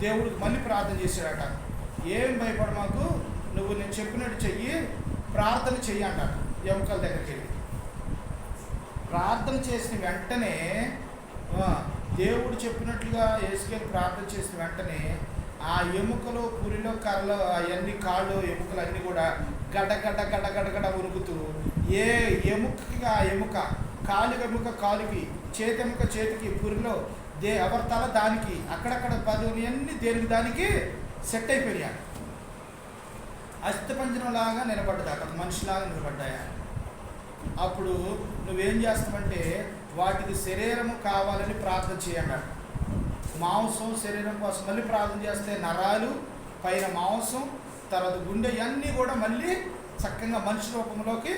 Speaker 1: దేవుడికి మళ్ళీ ప్రార్థన చేశాడట. ఏం భయపడ మాకు, నువ్వు నేను చెప్పినట్టు చెయ్యి, ప్రార్థన చెయ్యి అంటాడు. ఎముకల దగ్గరికి వెళ్ళి ప్రార్థన చేసిన వెంటనే, దేవుడు చెప్పినట్లుగా ఎస్కేల్ ప్రార్థన చేసిన వెంటనే ఆ ఎముకలు, పురిలో, కర్రలో అవన్నీ కాళ్ళు, ఎముకలు అన్నీ కూడా గడ్డ ఉరుకుతూ, ఏ ఎముకకి ఆ ఎముక, కాలు ఎముక కాలుకి, చేతి ఎముక చేతికి, పురిలో ఎవరి తల దానికి, అక్కడక్కడ 10 అన్నీ దేనికి దానికి సెట్ అయిపోయాయి. అస్థిపంజరంలాగా నిలబడ్డది, అక్కడ మనిషిలాగా నిలబడ్డాయా. అప్పుడు నువ్వేం చేస్తావంటే వాటికి శరీరము కావాలని ప్రార్థన చేయన్నాడు. మాంసం శరీరం కోసం మళ్ళీ ప్రార్థన చేస్తే నరాలు, పైన మాంసం, తర్వాత గుండె ఇవన్నీ కూడా మళ్ళీ చక్కగా మనిషి రూపంలోకి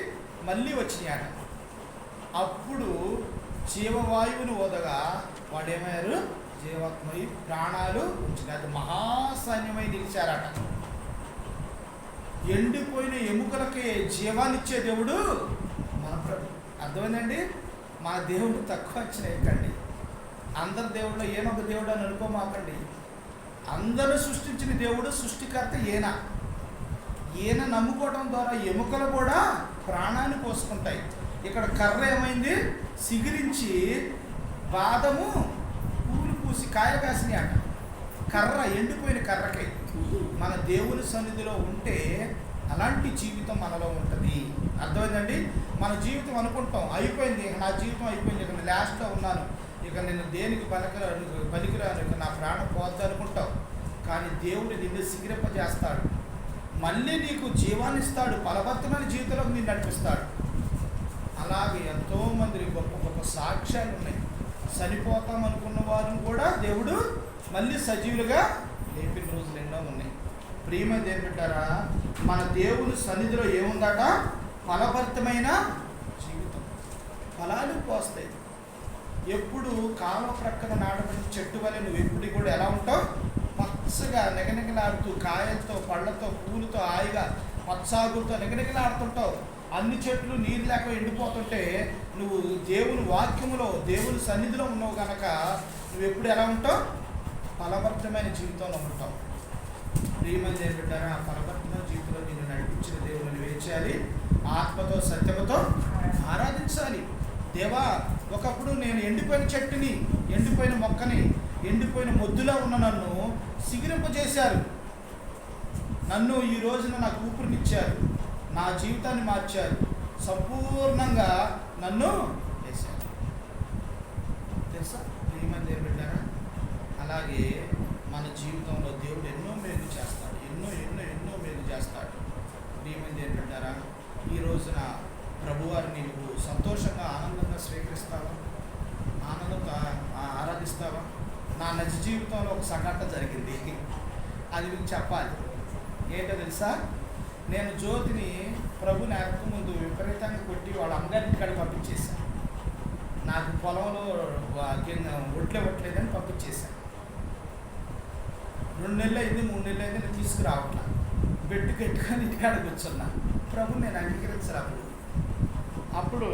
Speaker 1: మళ్ళీ వచ్చినాయట. అప్పుడు జీవవాయువుని ఓదగా వాడు ఏమయ్యారు? జీవాత్మయి, ప్రాణాలు ఉంచినాయి. అది మహాసైన్యమై నిలిచారట. ఎండిపోయిన ఎముకలకి జీవాన్నిచ్చే దేవుడు మన ప్రభు. అర్థమైందండి? మా దేవుడు తక్కువ అంచనేయకండి. అందరి దేవుళ్ళు ఏనొక దేవుడు అని అనుకోమాకండి. అందరూ సృష్టించిన దేవుడు, సృష్టికర్త ఈయన నమ్ముకోవడం ద్వారా ఎముకలు కూడా ప్రాణాన్ని పోసుకుంటాయి. ఇక్కడ కర్ర ఏమైంది? సిగిరించి బాదము పూలు పూసి కాయ కాసినాయి అంట. కర్ర, ఎండిపోయిన కర్రకై. మన దేవుని సన్నిధిలో ఉంటే అలాంటి జీవితం మనలో ఉంటుంది. అర్థమైందండి? మన జీవితం అనుకుంటాం అయిపోయింది, ఇక నా జీవితం అయిపోయింది, ఇక నేను లాస్ట్లో ఉన్నాను, ఇక నేను దేనికి పనికిరాను, ఇక నా ప్రాణం పోద్ది అనుకుంటావు. కానీ దేవుడు నిన్ను సిగిరింపజేస్తాడు, మళ్ళీ నీకు జీవాన్ని ఇస్తాడు, ఫలభరితమైన జీవితంలోకి నిన్ను నడిపిస్తాడు. అలాగే ఎంతోమంది గొప్ప గొప్ప సాక్ష్యాలు ఉన్నాయి. చనిపోతాం అనుకున్న వారిని కూడా దేవుడు మళ్ళీ సజీవులుగా లేపిన రోజులు ఎన్నో ఉన్నాయి. ప్రియమైన ఏంటంటారా, మన దేవుని సన్నిధిలో ఏముందట? ఫలభరితమైన జీవితం. ఫలాలు పోస్తాయి. ఎప్పుడు కాలువ ప్రక్కన నాటబడిన చెట్టు వల్ల నువ్వు ఎప్పుడు కూడా ఎలా ఉంటావు? పచ్చగా నిగనిగలాడుతూ, కాయలతో, పళ్ళతో, పూలతో, హాయిగా పచ్చాగులతో నిగనిగలాడుతుంటావు. అన్ని చెట్లు నీరు లేక ఎండిపోతుంటే నువ్వు దేవుని వాక్యములో, దేవుని సన్నిధిలో ఉన్నావు కనుక నువ్వు ఎప్పుడు ఎలా ఉంటావు? ఫలభరితమైన జీవితంలో ఉంటావు. ప్రియమైన ఏంటంటారా, ఆ ఫలభరితమైన జీవితంలో నిన్ను నడిపించిన దేవుని వేచేయాలి, ఆత్మతో సత్యముతో ఆరాధించాలి. దేవా, ఒకప్పుడు నేను ఎండిపోయిన చెట్టుని, ఎండిపోయిన మొక్కని, ఎండిపోయిన మొద్దులా ఉన్న నన్ను సిగిరింపజేశారు. నన్ను ఈ రోజున నాకు ఊపిరినిచ్చారు, నా జీవితాన్ని మార్చారు, సంపూర్ణంగా నన్ను చేశారు. తెలుసా ప్రియమైన ఏంటంటారా? అలాగే మన జీవితంలో దేవుడు ఎన్నో మేలు చేస్తాడు, ఎన్నో ఎన్నో ఎన్నో మేలు చేస్తాడు. ప్రియమైన ఏంటంటారా? ఈ రోజున ప్రభువారిని నువ్వు సంతోషంగా, ఆనందంగా స్వీకరిస్తావా? ఆనందంతో ఆరాధిస్తావా? నా నిజ జీవితంలో ఒక సంఘటన జరిగింది, అది మీకు చెప్పాలి. ఏంటో తెలుసా? నేను జ్యోతిని ప్రభు నేర్పక ముందు విపరీతంగా కొట్టి వాళ్ళ అమ్మగారింటి కాడ పంపించేశాను. నాకు పొలంలో ఒట్లేదని పంపించేశాను. 2 నెలలు అయింది, 3 నెలలు అయింది, నేను తీసుకురావట్లా. బెడ్ కట్టుకొని ఇంటికాడ కూర్చున్నా. ప్రభు నేను అంగీకరించరాదు. అప్పుడు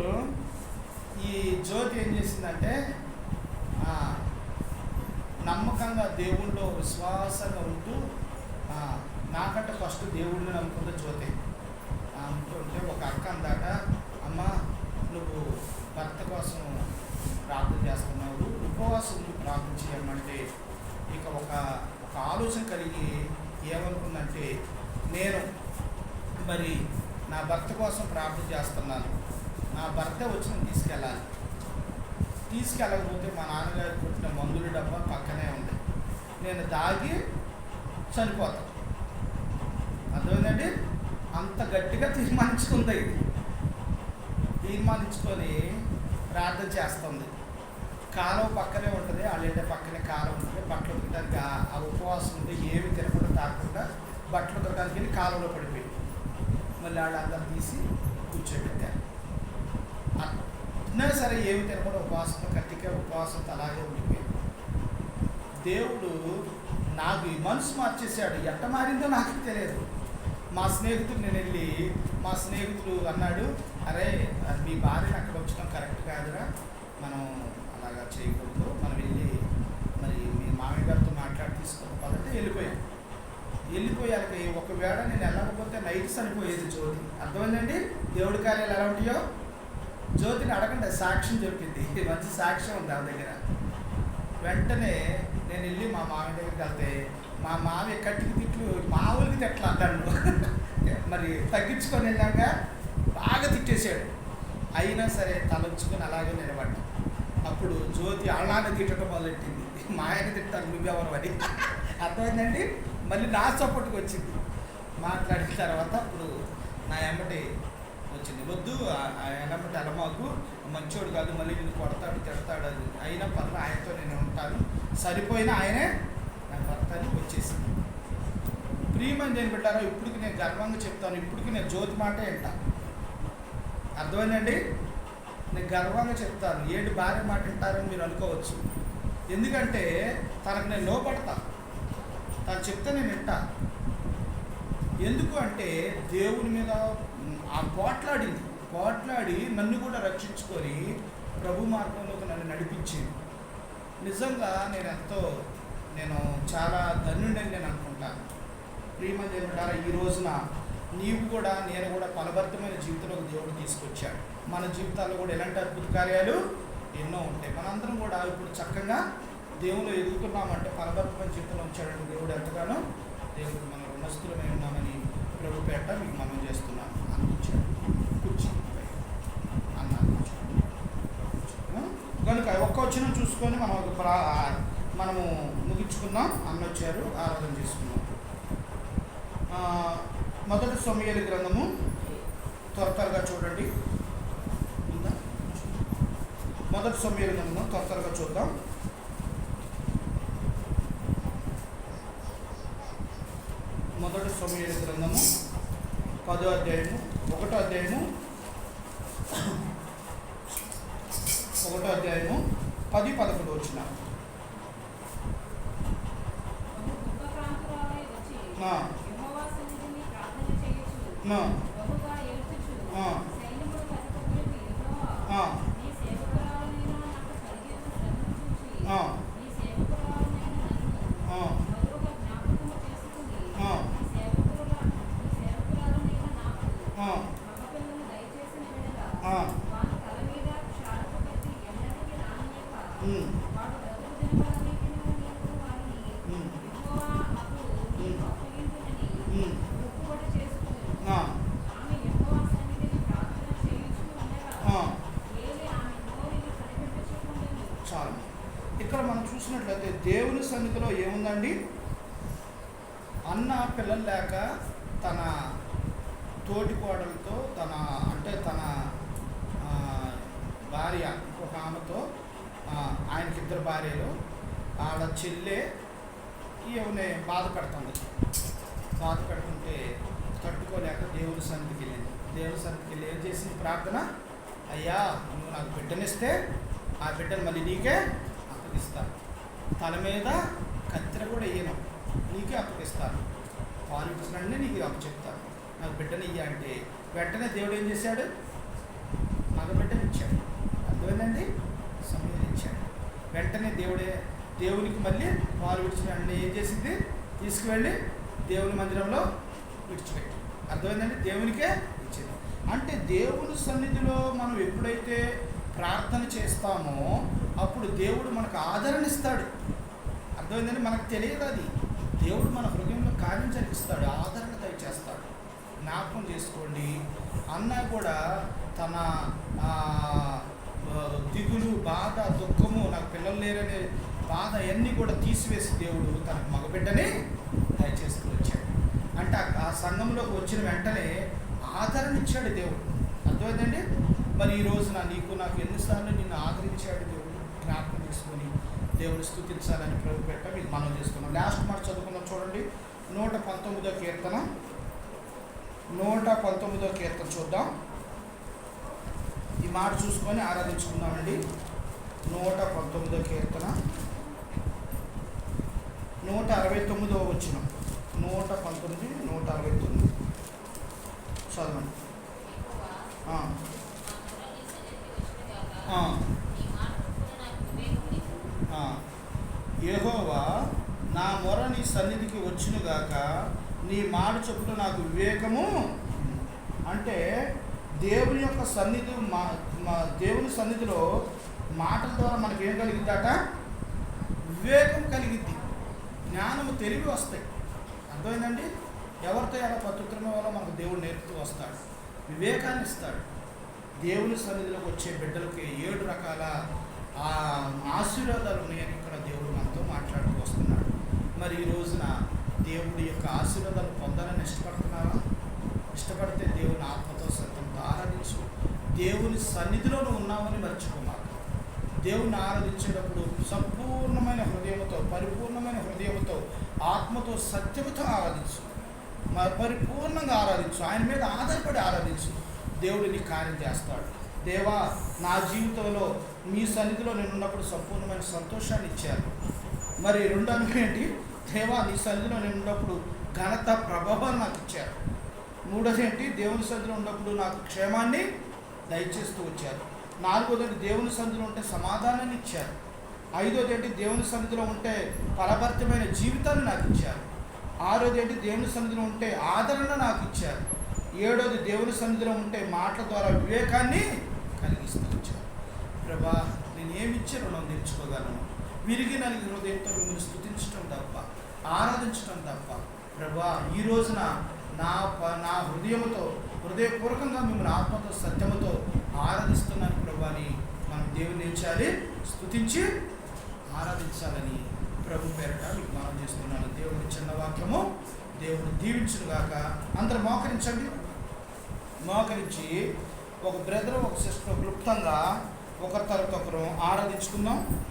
Speaker 1: ఈ జ్యోతి ఏం చేసిందంటే, నమ్మకంగా దేవుళ్ళో విశ్వాసంగా ఉంటూ, నాకంటే ఫస్ట్ దేవుడిని నమ్ముకున్న జ్యోతి అనుకుంటే ఒక అక్క అందాక, అమ్మ నువ్వు భర్త కోసం ప్రార్థన చేస్తున్నావు, ఉపవాసం ప్రార్థన చేయమంటే ఇక ఒక ఆలోచన కలిగి ఏమనుకుందంటే, నేను మరి నా భర్త కోసం ప్రార్థన చేస్తున్నాను, నా భర్త వచ్చి తీసుకెళ్ళకపోతే మా నాన్నగారు కొట్టిన మందుల డబ్బా పక్కనే ఉంది, నేను దాగి చనిపోతాను. అర్థమైందండి? అంత గట్టిగా తీర్మానించుకుంది. తీర్మానించుకొని ప్రార్థన చేస్తుంది. కాలువ పక్కనే ఉంటుంది, వాళ్ళ పక్కనే కాలువ ఉంటుంది. బట్టలు ఉతకడానికి ఆ ఉపవాసం ఉంటే ఏమి తినకుండా తాకుండా బట్టలు ఉతకడానికి వెళ్ళి కాలువలో పడిపోయింది. మళ్ళీ వాళ్ళందరూ తీసి కూర్చోబెట్టారు. అన్నా సరే ఏమి తినకుండా ఉపవాసంతో గట్టిగా ఉపవాసంతో అలాగే ఉండిపోయింది. దేవుడు నాకు ఈ మనసు మార్చేశాడు. ఎట్ట మారిందో నాకు తెలియదు. మా స్నేహితుడు నేను వెళ్ళి, మా స్నేహితుడు అన్నాడు, అరే మీ భార్యను అక్కడ వచ్చడం కరెక్ట్ కాదురా, మనం అలాగా చేయకూడదు, మనం వెళ్ళి మరి మీ మామయ్య గారితో మాట్లాడి తీసుకోకపోతే వెళ్ళిపోయాక ఒకవేళ నేను వెళ్ళకపోతే నైట్ చనిపోయేది జ్యోతి. అర్థమైందండి? దేవుడి కార్యాలు ఎలా ఉంటాయో. జ్యోతిని అడగండి, సాక్ష్యం చెప్పింది, మంచి సాక్ష్యం ఉంది ఆ దగ్గర. వెంటనే నేను వెళ్ళి మా మామయ్య దగ్గరికి వెళ్తే మా మామయ్య కట్టికి తిట్లు మామూలుగా తిట్లా అన్నాడు. మరి తగ్గించుకొని వెళ్ళాక బాగా తిట్టేశాడు. అయినా సరే తలొచ్చుకొని అలాగే నిలబడ్డా. అప్పుడు జ్యోతి అలాగే తిట్టడం మొదలెట్టింది. మా ఆయన తిట్టారు, నువ్వెవరు అని. అర్థమైందండి? మళ్ళీ నా సపోర్ట్కి వచ్చింది. మాట్లాడిన తర్వాత అప్పుడు నా ఎమ్మటి వచ్చింది, వద్దు ఎనమ్మటి అలమాకు, మంచోడు కాదు, మళ్ళీ నేను కొడతాడు తిడతాడు, అది అయినా పర్ల ఆయనతో నేను ఉంటాను, సరిపోయినా ఆయనే నా భర్త అని వచ్చేసింది. ప్రియమని నేను పెట్టారో ఇప్పటికి నేను గర్వంగా చెప్తాను, ఇప్పటికి నేను జ్యోతి మాటే వింటాను. అర్థమైందండి? నేను గర్వంగా చెప్తాను. ఏడు భార్య మాట వింటారని మీరు అనుకోవచ్చు. ఎందుకంటే తనకు నేను లోపడతా, తను చెప్తే నేను వింటా. ఎందుకు అంటే దేవుని మీద ఆ పోట్లాడి నన్ను కూడా రక్షించుకొని ప్రభు మార్గంలోకి నన్ను నడిపించింది. నిజంగా నేను చాలా ధన్యుడని నేను అనుకుంటాను. ప్రియమైన దేవుడారా, ఈ రోజున నీవు కూడా నేను కూడా ఫలభరితమైన జీవితంలోకి దేవుడు తీసుకొచ్చాడు. మన జీవితాల్లో కూడా ఎలాంటి అద్భుత కార్యాలు ఎన్నో ఉంటాయి. మనందరం కూడా ఇప్పుడు చక్కగా దేవుడు ఎదుగుతున్నామంటే ఫలభరితమైన జీవితంలో ఉంచాడంటే దేవుడు ఎంతగానో దేవుడు మన రుణస్థులమై ఉన్నామని ప్రభు పేట మీకు మనం చేస్తున్నాను. అందించాడు కూర్చి అన్నాను. కనుక ఒక్క వచ్చిన చూసుకొని మనము ముగించుకుందాం. అన్న వచ్చారు, ఆరాధన చేసుకుందాం. మొదటి సమూయేలు గ్రంథము త్వరగా చూడండి. మొదటి సమూయేలు గ్రంథం త్వరగా చూద్దాం. మొదటి సమూయేలు గ్రంథము 10వ అధ్యాయము 1వ అధ్యాయము 10-11 వచ్చిన చాలు. ఇక్కడ మనం చూసినట్లయితే దేవుని సన్నిధిలో ఏముందండి? అన్న పిల్లలు లేక తన తోటి కోడలతో తన భార్య ఇంకొక ఆమెతో, ఆయనకి 2 భార్యలు, వాళ్ళ చెల్లె ఈమె బాధ పెడుతుంటే తట్టుకోలేక దేవుని సన్నిధికి వెళ్ళింది. దేవుని సన్నిధికి వెళ్ళి ఏం చేసింది? ప్రార్థన, అయ్యా నువ్వు నాకు బిడ్డనిస్తే ఆ బిడ్డను మళ్ళీ నీకే అప్పగిస్తాను, తల మీద కత్తెర కూడా ఇయ్యను, నీకే అప్పగిస్తాను, పాలు ఇచ్చినండి నీకు అప్పచెప్తాను, నాకు బిడ్డని ఇయ్య అంటే వెంటనే దేవుడు ఏం చేశాడు? మగ బిడ్డని ఇచ్చాడు. అర్థమైందండి? సమయం ఇచ్చాడు. వెంటనే దేవునికి మళ్ళీ పాలు విడిచిన వెంటనే ఏం చేసింది? తీసుకువెళ్ళి దేవుని మందిరంలో విడిచిపెట్టి. అర్థమైందండి? దేవునికే ఇచ్చింది. అంటే దేవుని సన్నిధిలో మనం ఎప్పుడైతే ప్రార్థన చేస్తామో అప్పుడు దేవుడు మనకు ఆదరణ ఇస్తాడు. అర్థమైందండి? మనకు తెలియదు అది. దేవుడు మన హృదయంలో కార్యం జరిగిస్తాడు, ఆదరణ దయచేస్తాడు. జ్ఞాపకం చేసుకోండి, అన్న కూడా తన దిగులు, బాధ, దుఃఖము, నాకు పిల్లలు లేరనే బాధ అన్నీ కూడా తీసివేసి దేవుడు తనకు మగబిడ్డని దయచేస్తూ వచ్చాడు. అంటే ఆ సంఘంలోకి వచ్చిన వెంటనే ఆదరణ ఇచ్చాడు దేవుడు. అర్థమైందండి? మరి ఈ రోజున నీకు నాకు ఎన్నిసార్లు నిన్ను ఆదరించాడు దేవుడు. జ్ఞాపకం చేసుకొని దేవుడు స్తుతించాలని ప్రభు పెట్ట మీకు మనం చేసుకున్నాం. లాస్ట్ మాట చదువుకున్నాం చూడండి. 119వ కీర్తన 119వ కీర్తన చూద్దాం. ఈ మాట చూసుకొని ఆరాధించుకుందామండి. 119వ కీర్తన 169వ వచనం. 119, 169 చదవండి. యెహోవా నా మొర నీ సన్నిధికి వచ్చునుగాక, నీ మాట చొప్పున నాకు వివేకము. అంటే దేవుని యొక్క సన్నిధి, దేవుని సన్నిధిలో మాటల ద్వారా మనకి ఏం కలిగిద్దట? వివేకం కలిగిద్ది, జ్ఞానము, తెలివి వస్తాయి. అర్థమైందండి? ఎవరితో ఎలా ప్రత్యుత్తరం వల్ల మనకు దేవుడు నేర్పుతూ వస్తాడు, వివేకాన్ని ఇస్తాడు. దేవుని సన్నిధిలోకి వచ్చే బిడ్డలకి 7 రకాల ఆశీర్వాదాలు ఉన్నాయని ఇక్కడ దేవుడు మనతో మాట్లాడుతూ వస్తున్నాడు. మరి ఈ రోజున దేవుడి యొక్క ఆశీర్వాదాలు పొందాలని ఇష్టపడుతున్నారా? ఇష్టపడితే దేవుని ఆత్మతో సత్యంతో ఆరాధించు. దేవుని సన్నిధిలోనూ ఉన్నామని మర్చిపోమాక. దేవుని ఆరాధించేటప్పుడు సంపూర్ణమైన హృదయంతో, పరిపూర్ణమైన హృదయంతో, ఆత్మతో, సత్యముతో ఆరాధించు. పరిపూర్ణంగా ఆరాధించు. ఆయన మీద ఆధారపడి ఆరాధించు. దేవుడు నీ కార్యం చేస్తాడు. దేవా, నా జీవితంలో మీ సన్నిధిలో నేను ఉన్నప్పుడు సంపూర్ణమైన సంతోషాన్ని ఇచ్చారు. మరి రెండో ఏంటి? దేవా, నీ సన్నిధిలో నేను ఉన్నప్పుడు ఘనత, ప్రభావాన్ని నాకు ఇచ్చారు. మూడోది ఏంటి? దేవుని సన్నిధిలో ఉన్నప్పుడు నాకు క్షేమాన్ని దయచేస్తూ వచ్చారు. నాలుగోది ఏంటి? దేవుని సన్నిధిలో ఉంటే సమాధానాన్ని ఇచ్చారు. ఐదోది ఏంటి? దేవుని సన్నిధిలో ఉంటే ఫలభరితమైన జీవితాన్ని నాకు ఇచ్చారు. ఆరోది ఏంటి? దేవుని సన్నిధిలో ఉంటే ఆదరణ నాకు ఇచ్చారు. ఏడోది దేవుని సన్నిధిలో ఉంటే మాటల ద్వారా వివేకాన్ని కలిగిస్తూ వచ్చారు. ప్రభా, నేను ఏమిచ్చి రుణం తీర్చుకోగలను? విరిగి నలిగి హృదయంతో మిమ్మల్ని స్తుతించడం తప్ప, ఆరాధించడం తప్ప, ప్రభా ఈ రోజున నా హృదయపూర్వకంగా మిమ్మల్ని ఆత్మతో సత్యముతో ఆరాధిస్తున్నాను ప్రభా అని మనం దేవుని ఏం చేయాలి? స్తుతించి ఆరాధించాలని ప్రభు పేరట మీకు మనం చేస్తున్నాను. దేవుని చిన్న వాక్యము దేవుడు దీవించునుగాక. అందరూ మోకరించండి. మోకరించి ఒక బ్రదర్ ఒక సిస్టర్ క్లుప్తంగా ఒకరి తర్వాత ఒకరు ఆరాధించుకుందాం.